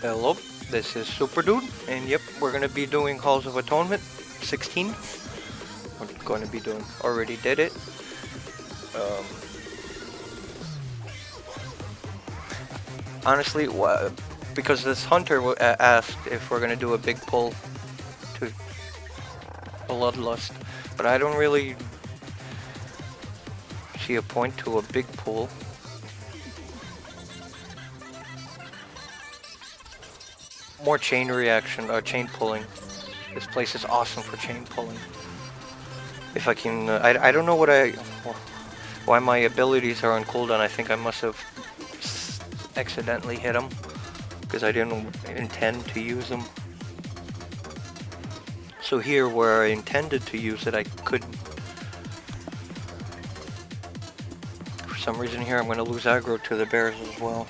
Hello, this is Super Dude, and yep, we're gonna be doing Halls of Atonement 16. We're going to be doing, already did it. Honestly, because this hunter asked if we're gonna do a big pull to Bloodlust, but I don't really see a point to a big pull. More chain reaction, or chain pulling. This place is awesome for chain pulling. If I can, I don't know why my abilities are on cooldown. I think I must have accidentally hit them because I didn't intend to use them. So here, where I intended to use it, I couldn't. For some reason here, I'm going to lose aggro to the bears as well.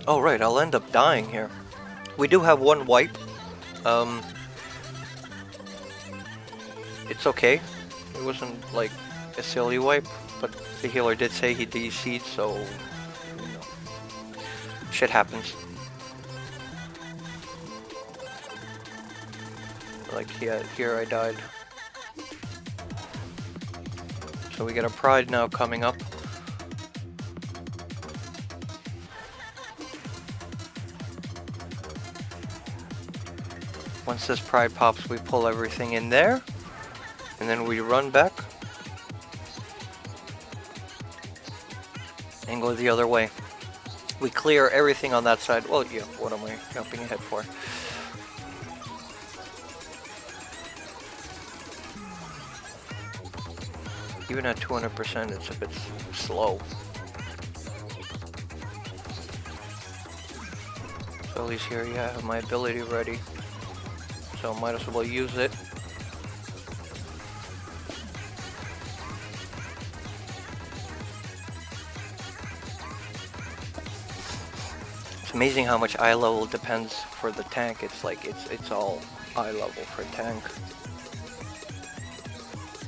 Oh right, I'll end up dying here. We do have one wipe. It's okay. It wasn't like a silly wipe, but the healer did say he DC'd, so you know, shit happens. Like here I died. So we get a Pride now coming up. Once this Pride pops, we pull everything in there, and then we run back and go the other way. We clear everything on that side. Well, yeah, what am I jumping ahead for? Even at 200%, it's a bit slow. So at least here, yeah, I have my ability ready. So might as well use it. It's amazing how much eye level depends for the tank. It's like it's all eye level for tank.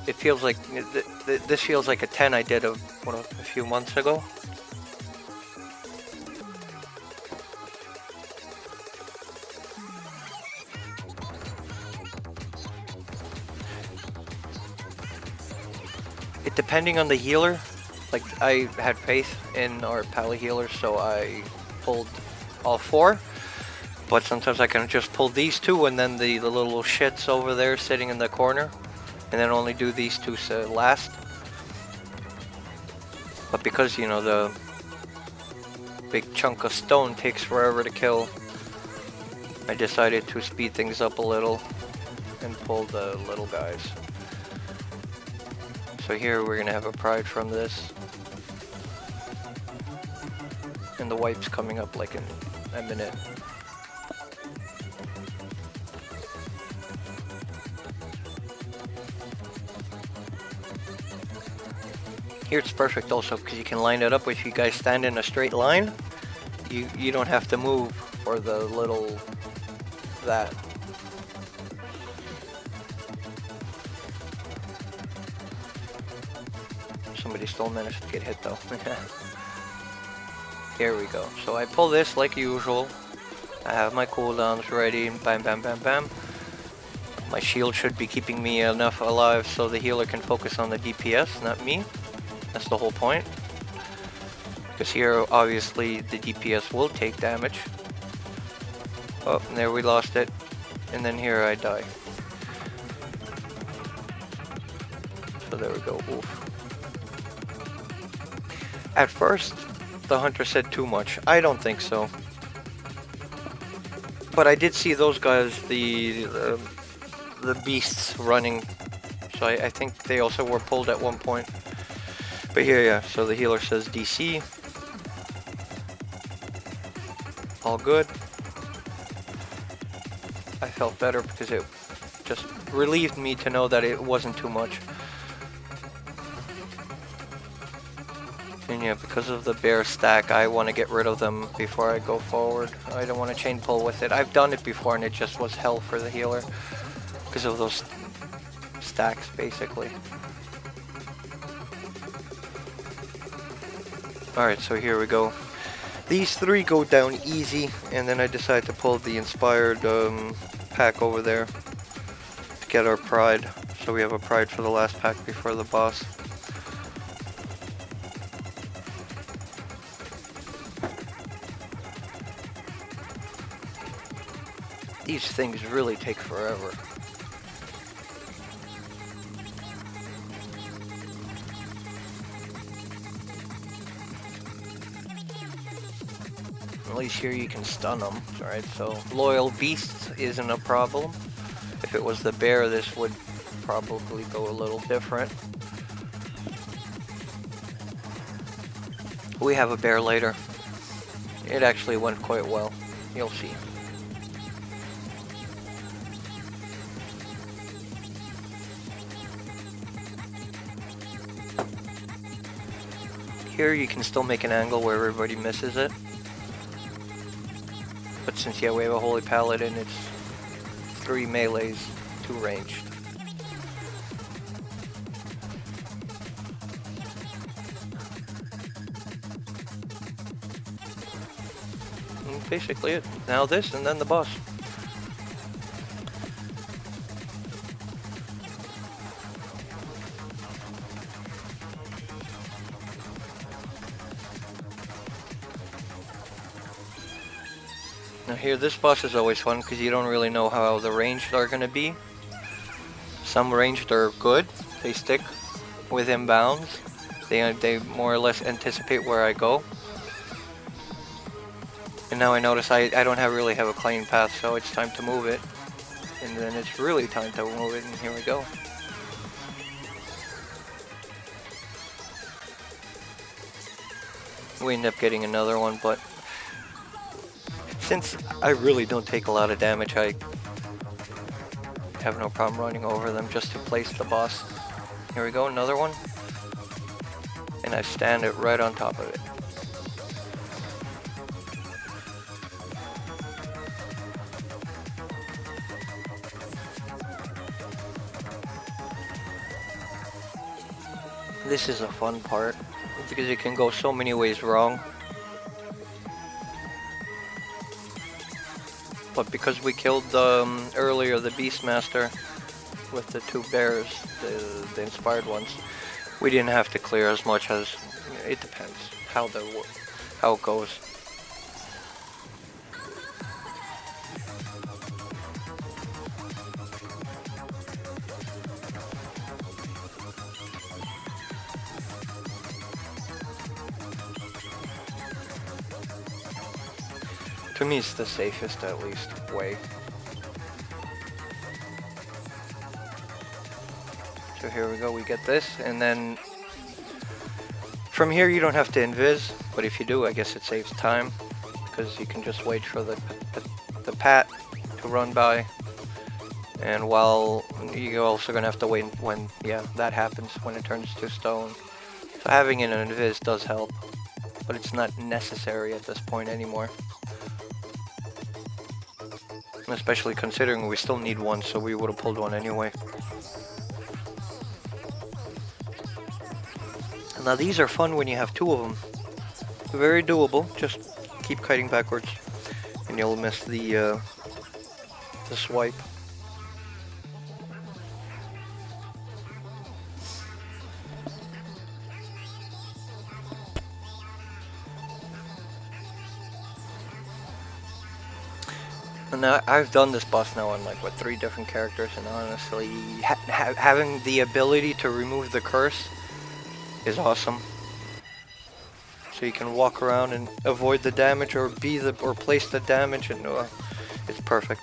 It feels like this feels like a 10 I did a few months ago. Depending on the healer, like I had faith in our pally healers, so I pulled all 4. But sometimes I can just pull these 2 and then the little shits over there sitting in the corner, and then only do these 2 last. But because, you know, the big chunk of stone takes forever to kill, I decided to speed things up a little and pull the little guys. So here we're gonna have a Pride from this, and the wipe's coming up like in a minute. Here it's perfect also because you can line it up. If you guys stand in a straight line, you don't have to move for the little that. Somebody still managed to get hit though. Here we go. So I pull this like usual. I have my cooldowns ready. Bam, bam, bam, bam. My shield should be keeping me enough alive so the healer can focus on the DPS, not me. That's the whole point. Because here, obviously, the DPS will take damage. Oh, and there we lost it. And then here I die. So there we go. Oof. At first, the hunter said too much. I don't think so. But I did see those guys, the beasts running. So I think they also were pulled at one point. But here, yeah, so the healer says DC. All good. I felt better because it just relieved me to know that it wasn't too much. And yeah, because of the bear stack, I want to get rid of them before I go forward. I don't want to chain pull with it. I've done it before and it just was hell for the healer because of those stacks, basically. Alright, so here we go. These 3 go down easy, and then I decide to pull the inspired pack over there to get our pride. So we have a pride for the last pack before the boss. These things really take forever. At least here you can stun them. Alright, so loyal beasts isn't a problem. If it was the bear, this would probably go a little different. We have a bear later. It actually went quite well. You'll see. Here you can still make an angle where everybody misses it. But since, yeah, we have a Holy Paladin, it's 3 melees, 2 ranged. And basically it. Now this, and then the boss. Now here, this boss is always fun because you don't really know how the ranged are going to be. Some ranged are good, they stick within bounds. They more or less anticipate where I go. And now I notice I don't really have a clean path, so it's time to move it. And then it's really time to move it, and here we go. We end up getting another one, but since I really don't take a lot of damage, I have no problem running over them just to place the boss. Here we go, another one. And I stand it right on top of it. This is a fun part because it can go so many ways wrong. But because we killed earlier the Beastmaster with the 2 bears, the inspired ones, we didn't have to clear as much as, it depends how it goes. To me, it's the safest, at least, way. So here we go, we get this, and then from here you don't have to invis, but if you do, I guess it saves time, because you can just wait for the pat to run by, and while you're also gonna have to wait when, yeah, that happens, when it turns to stone. So having an invis does help, but it's not necessary at this point anymore. Especially considering we still need one, so we would have pulled one anyway. Now these are fun when you have 2 of them. Very doable, just keep kiting backwards and you'll miss the swipe. And now I've done this boss now on like, what, 3 different characters, and honestly, having the ability to remove the curse is awesome. So you can walk around and avoid the damage, or place the damage, and it's perfect.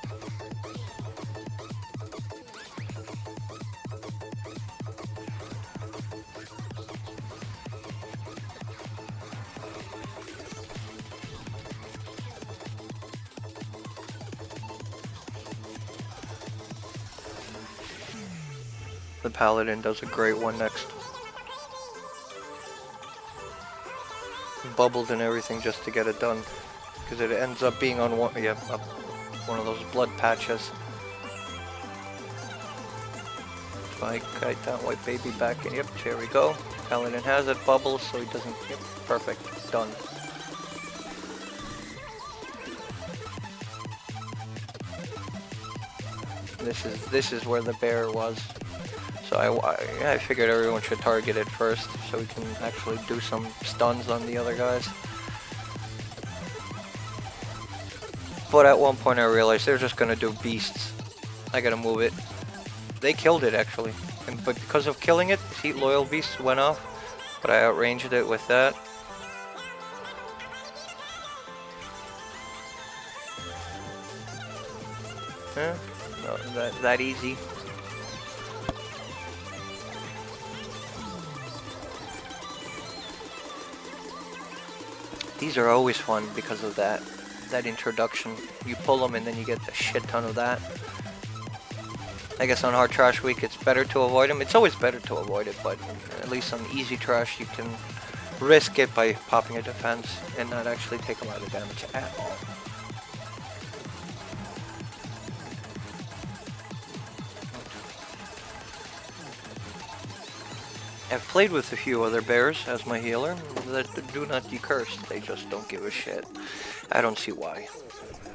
The Paladin does a great one next. Bubbled and everything just to get it done, because it ends up being on one of those blood patches. So I kite that white baby back in. Yep, here we go. Paladin has it, bubbles, so he doesn't. Yep, perfect, done. This is where the bear was. So I figured everyone should target it first, so we can actually do some stuns on the other guys. But at one point I realized they're just gonna do beasts. I gotta move it. They killed it actually, but because of killing it, see, loyal beasts went off. But I outranged it with that. No, that easy. These are always fun because of that introduction. You pull them and then you get a shit ton of that. I guess on hard trash week it's better to avoid them. It's always better to avoid it, but at least on easy trash you can risk it by popping a defense and not actually take a lot of damage at all. I've played with a few other bears as my healer that do not decurse. They just don't give a shit. I don't see why.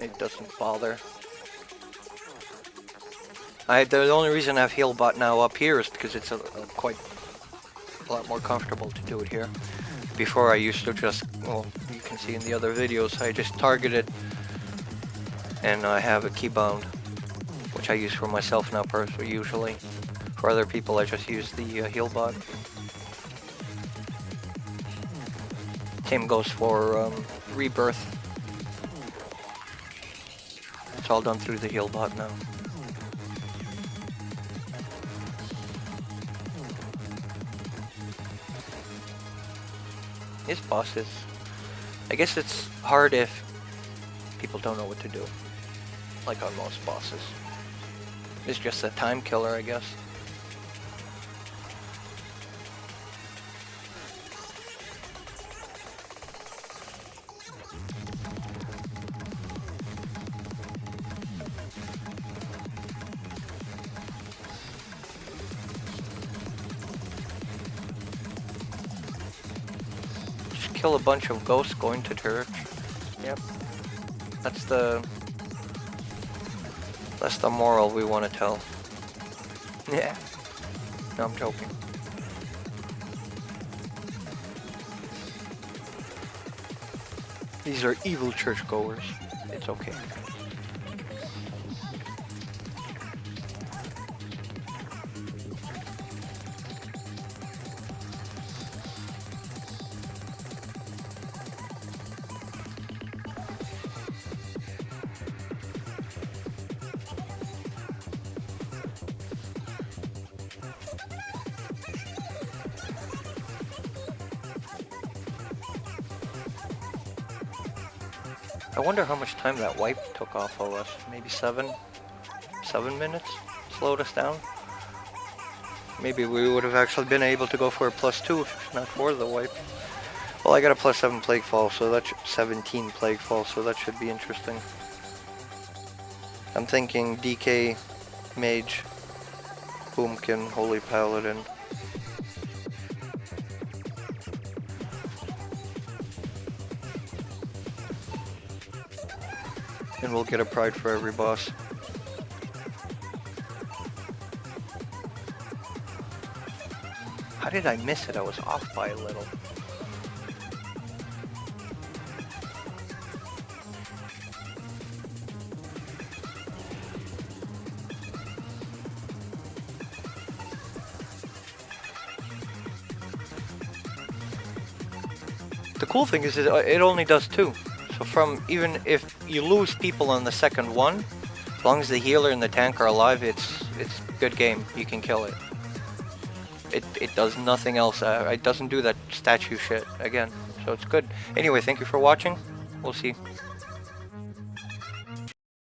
It doesn't bother. The only reason I have Healbot now up here is because it's quite a lot more comfortable to do it here. Before I used to just, well, you can see in the other videos, I just target it and I have a keybound, which I use for myself now personally usually. For other people I just use the Healbot. Same goes for Rebirth. It's all done through the Healbot now. This boss is... I guess it's hard if people don't know what to do. Like on most bosses. It's just a time killer, I guess. Kill a bunch of ghosts going to church. Yep. That's the moral we want to tell. Yeah. No, I'm joking. These are evil churchgoers. It's okay. I wonder how much time that wipe took off of us. Maybe 7 minutes? Slowed us down? Maybe we would have actually been able to go for a +2 if not for the wipe. Well, I got a +7 Plague Fall, so that's 17 Plague Fall, so that should be interesting. I'm thinking DK, Mage, Boomkin, Holy Paladin. And we'll get a pride for every boss. How did I miss it? I was off by a little. The cool thing is it only does 2. So from, even if you lose people on the second one, as long as the healer and the tank are alive, it's good game. You can kill it. It does nothing else. It doesn't do that statue shit again. So it's good. Anyway, thank you for watching. We'll see.